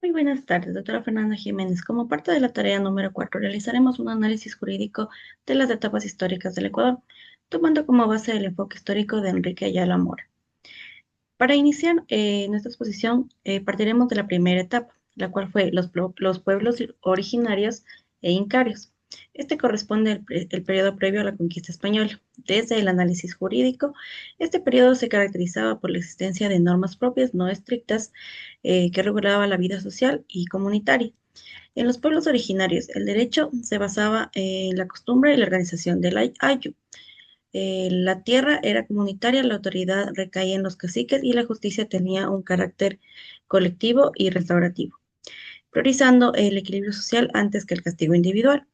Muy buenas tardes, doctora Fernanda Jiménez. Como parte de la tarea número 4, realizaremos un análisis jurídico de las etapas históricas del Ecuador, tomando como base el enfoque histórico de Enrique Ayala Mora. Para iniciar nuestra exposición, partiremos de la primera etapa, la cual fue los pueblos originarios e incarios. Este corresponde al periodo previo a la conquista española. Desde el análisis jurídico, este periodo se caracterizaba por la existencia de normas propias no estrictas que regulaban la vida social y comunitaria. En los pueblos originarios, el derecho se basaba en la costumbre y la organización del ayu. La tierra era comunitaria, la autoridad recaía en los caciques y la justicia tenía un carácter colectivo y restaurativo, priorizando el equilibrio social antes que el castigo individual.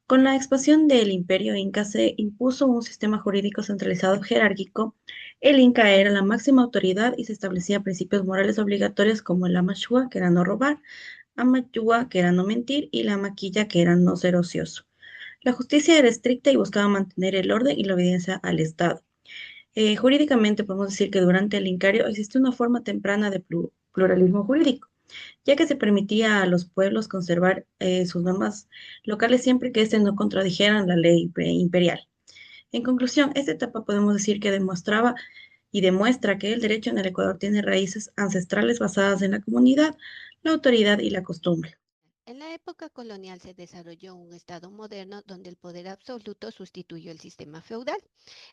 Con la expansión del imperio inca se impuso un sistema jurídico centralizado jerárquico. El inca era la máxima autoridad y se establecían principios morales obligatorios como el amachua, que era no robar, amayua, que era no mentir, y la maquilla, que era no ser ocioso. La justicia era estricta y buscaba mantener el orden y la obediencia al Estado. Jurídicamente podemos decir que durante el incario existió una forma temprana de pluralismo jurídico, ya que se permitía a los pueblos conservar sus normas locales siempre que éste no contradijeran la ley imperial. En conclusión, esta etapa podemos decir que demostraba y demuestra que el derecho en el Ecuador tiene raíces ancestrales basadas en la comunidad, la autoridad y la costumbre. En la época colonial se desarrolló un Estado moderno donde el poder absoluto sustituyó el sistema feudal.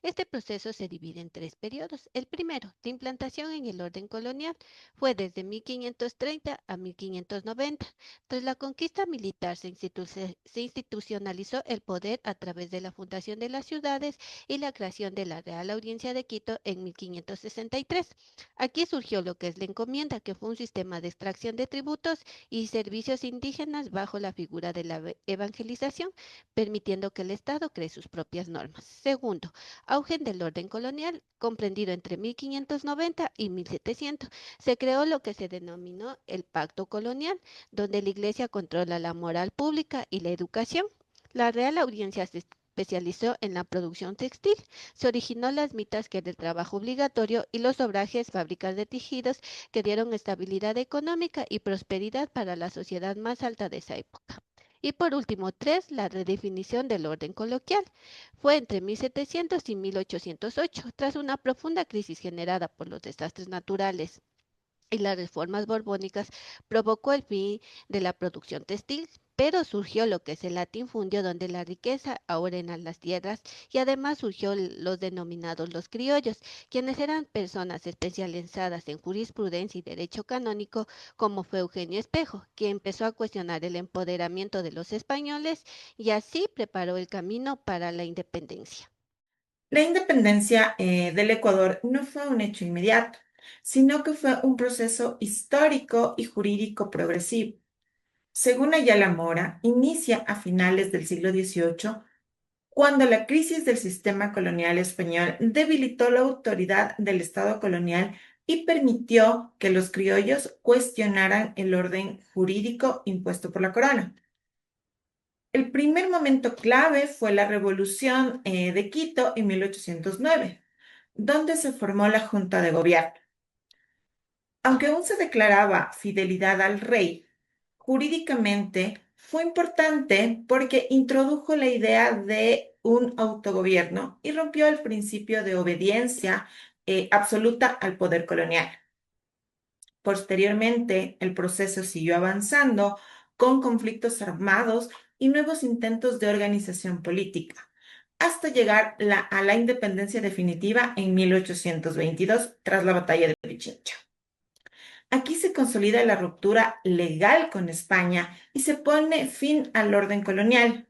Este proceso se divide en tres periodos. El primero, la implantación en el orden colonial, fue desde 1530 a 1590. Tras la conquista militar se institucionalizó el poder a través de la fundación de las ciudades y la creación de la Real Audiencia de Quito en 1563. Aquí surgió lo que es la encomienda, que fue un sistema de extracción de tributos y servicios indígenas bajo la figura de la evangelización, permitiendo que el Estado cree sus propias normas. Segundo, auge del orden colonial, comprendido entre 1590 y 1700. Se creó lo que se denominó el Pacto Colonial, donde la Iglesia controla la moral pública y la educación. La Real Audiencia se especializó en la producción textil. Se originó las mitas, que era el trabajo obligatorio, y los obrajes, fábricas de tejidos, que dieron estabilidad económica y prosperidad para la sociedad más alta de esa época. Y por último, tres, la redefinición del orden coloquial. Fue entre 1700 y 1808, tras una profunda crisis generada por los desastres naturales y las reformas borbónicas, provocó el fin de la producción textil, pero surgió lo que es el latifundio, donde la riqueza ahora en las tierras, y además surgió los denominados los criollos, quienes eran personas especializadas en jurisprudencia y derecho canónico, como fue Eugenio Espejo, que empezó a cuestionar el empoderamiento de los españoles y así preparó el camino para la independencia. La independencia del Ecuador no fue un hecho inmediato, sino que fue un proceso histórico y jurídico progresivo. Según Ayala Mora, inicia a finales del siglo XVIII, cuando la crisis del sistema colonial español debilitó la autoridad del Estado colonial y permitió que los criollos cuestionaran el orden jurídico impuesto por la corona. El primer momento clave fue la Revolución de Quito en 1809, donde se formó la Junta de Gobierno. Aunque aún se declaraba fidelidad al rey, jurídicamente fue importante porque introdujo la idea de un autogobierno y rompió el principio de obediencia absoluta al poder colonial. Posteriormente, el proceso siguió avanzando con conflictos armados y nuevos intentos de organización política, hasta llegar a la independencia definitiva en 1822, tras la batalla de Pichincha. Aquí se consolida la ruptura legal con España y se pone fin al orden colonial.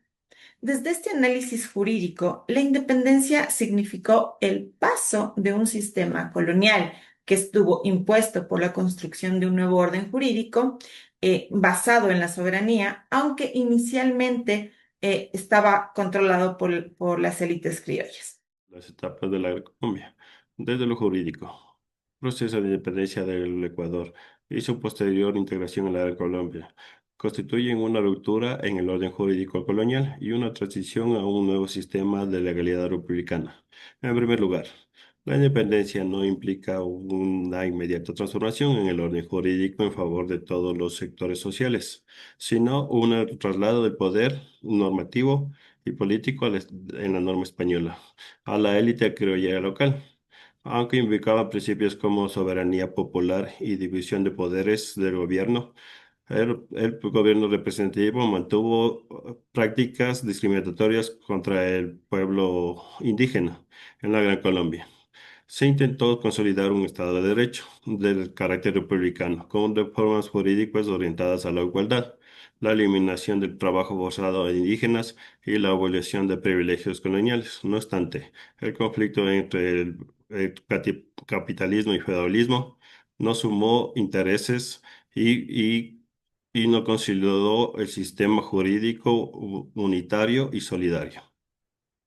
Desde este análisis jurídico, la independencia significó el paso de un sistema colonial que estuvo impuesto por la construcción de un nuevo orden jurídico basado en la soberanía, aunque inicialmente estaba controlado por las élites criollas. Las etapas de la Colombia. Desde lo jurídico, proceso de independencia del Ecuador y su posterior integración en la de Colombia constituyen una ruptura en el orden jurídico colonial y una transición a un nuevo sistema de legalidad republicana. En primer lugar, La independencia no implica una inmediata transformación en el orden jurídico en favor de todos los sectores sociales, sino un traslado del poder normativo y político en la norma española a la élite criolla local, aunque implicaba principios como soberanía popular y división de poderes del gobierno. El gobierno representativo mantuvo prácticas discriminatorias contra el pueblo indígena en la Gran Colombia. Se intentó consolidar un Estado de Derecho del carácter republicano, con reformas jurídicas orientadas a la igualdad, la eliminación del trabajo forzado de indígenas y la abolición de privilegios coloniales. No obstante, el conflicto entre capitalismo y feudalismo no sumó intereses y, y no consolidó el sistema jurídico unitario y solidario.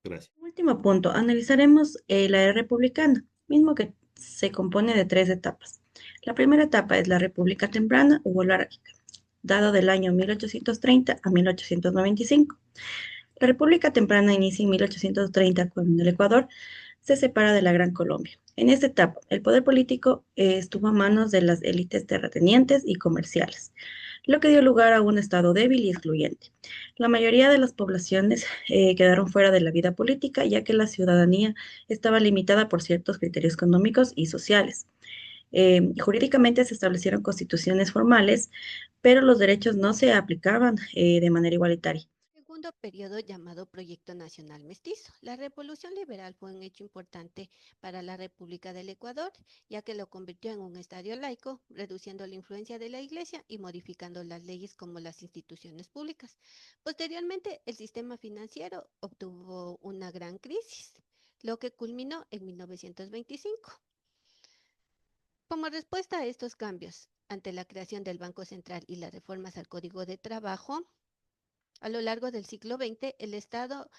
Gracias. Último punto, analizaremos la era republicana, mismo que se compone de tres etapas. La primera etapa es la República Temprana o Volárquica, dada del año 1830 a 1895. La República Temprana inicia en 1830 cuando el Ecuador se separa de la Gran Colombia. En esta etapa, el poder político estuvo a manos de las élites terratenientes y comerciales, lo que dio lugar a un estado débil y excluyente. La mayoría de las poblaciones quedaron fuera de la vida política, ya que la ciudadanía estaba limitada por ciertos criterios económicos y sociales. Jurídicamente se establecieron constituciones formales, pero los derechos no se aplicaban de manera igualitaria. Segundo periodo llamado Proyecto Nacional Mestizo. La Revolución Liberal fue un hecho importante para la República del Ecuador, ya que lo convirtió en un estado laico, reduciendo la influencia de la Iglesia y modificando las leyes como las instituciones públicas. Posteriormente, el sistema financiero obtuvo una gran crisis, lo que culminó en 1925. Como respuesta a estos cambios, ante la creación del Banco Central y las reformas al Código de Trabajo, a lo largo del siglo XX, el Estado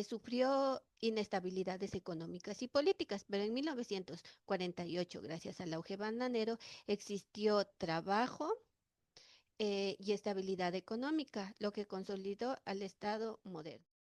sufrió inestabilidades económicas y políticas, pero en 1948, gracias al auge bananero, existió trabajo y estabilidad económica, lo que consolidó al Estado moderno.